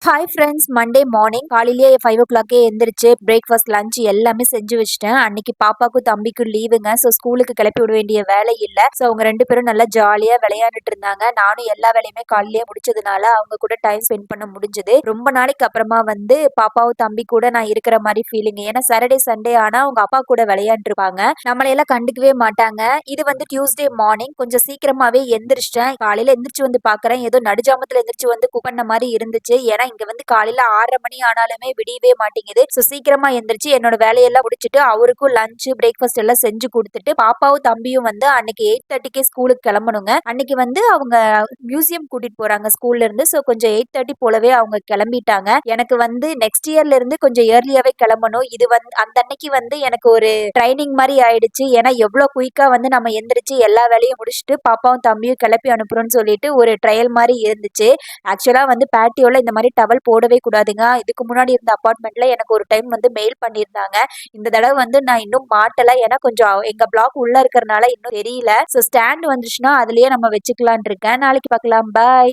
Hi friends, Monday morning காலையிலேயே 5 ஓ கிளாக்கே எந்திரிச்சு breakfast lunch எல்லாமே செஞ்சு வச்சுட்டேன். அன்னைக்கு பாப்பாக்கும் தம்பிக்கும் லீவுங்க. ஸோ ஸ்கூலுக்கு கிளப்பி விட வேண்டிய வேலை இல்லை. ஸோ அவங்க 2 பேரும் நல்லா ஜாலியாக விளையாண்டுட்டு இருந்தாங்க. நானும் எல்லா வேலையுமே காலையிலேயே முடிச்சதுனால அவங்க கூட டைம் ஸ்பெண்ட் பண்ண முடிஞ்சது. ரொம்ப நாளைக்கு அப்புறமா வந்து பாப்பாவும் தம்பி கூட நான் இருக்கிற மாதிரி ஃபீலிங். ஏன்னா சாட்டர்டே சண்டே ஆனால் அவங்க அப்பா கூட விளையாண்டுருப்பாங்க, நம்மளையெல்லாம் கண்டுக்கவே மாட்டாங்க. இது வந்து டியூஸ்டே மார்னிங் கொஞ்சம் சீக்கிரமாவே எந்திரிச்சிட்டேன். காலையில எந்திரிச்சு வந்து பார்க்குறேன், ஏதோ நடுஜாமத்தில் எந்திரிச்சு வந்து குக் பண்ண மாதிரி இருந்துச்சு. ஏன்னா இங்க வந்து காலையில 6:30 மணி ஆனாலுமே விடியவே மாட்டேங்குது. ஸோ சீக்கிரமா எந்திரிச்சு என்னோட வேலையெல்லாம் முடிச்சுட்டு அவருக்கும் லஞ்ச் பிரேக்ஃபாஸ்ட் எல்லாம் செஞ்சு கொடுத்துட்டு பாப்பாவும் தம்பியும் வந்து அன்னைக்கு 8:30க்கே ஸ்கூலுக்கு கிளம்பணுங்க. அன்னைக்கு வந்து அவங்க மியூசியம் கூட்டிட்டு போறாங்க ஸ்கூல்ல இருந்து. ஸோ கொஞ்சம் 8:30 போலவே அவங்க கிளம்பிட்டாங்க. எனக்கு வந்து நெக்ஸ்ட் இயர்ல இருந்து கொஞ்சம் ஏர்லியாவே கிளம்பணும். இது வந்து அந்த அன்னைக்கு வந்து எனக்கு ஒரு ட்ரைனிங் மாதிரி ஆயிடுச்சு. ஏன்னா எவ்வளவு குயிக்கா வந்து நம்ம எந்திரிச்சு எல்லா வேலையும் முடிச்சுட்டு பாப்பாவும் தம்பியும் கிளப்பி அனுப்புறோம்னு சொல்லிட்டு ஒரு ட்ரையல் மாதிரி இருந்துச்சு. ஆக்சுவலா வந்து பேட்டியோல இந்த மாதிரி டவல் போடவே கூடாதுங்க. இதுக்கு முன்னாடி இருந்த அபார்ட்மெண்ட்ல எனக்கு ஒரு டைம் வந்து மெயில் பண்ணியிருந்தாங்க. இந்த தடவை வந்து நான் இன்னும் மாட்டல. ஏன்னா கொஞ்சம் எங்க பிளாக் உள்ள இருக்கறனால இன்னும் தெரியல. ஸோ ஸ்டாண்ட் வந்துச்சுன்னா அதுலயே நம்ம வச்சுக்கலாம்னு இருக்கேன். நாளைக்கு பார்க்கலாம். பாய்.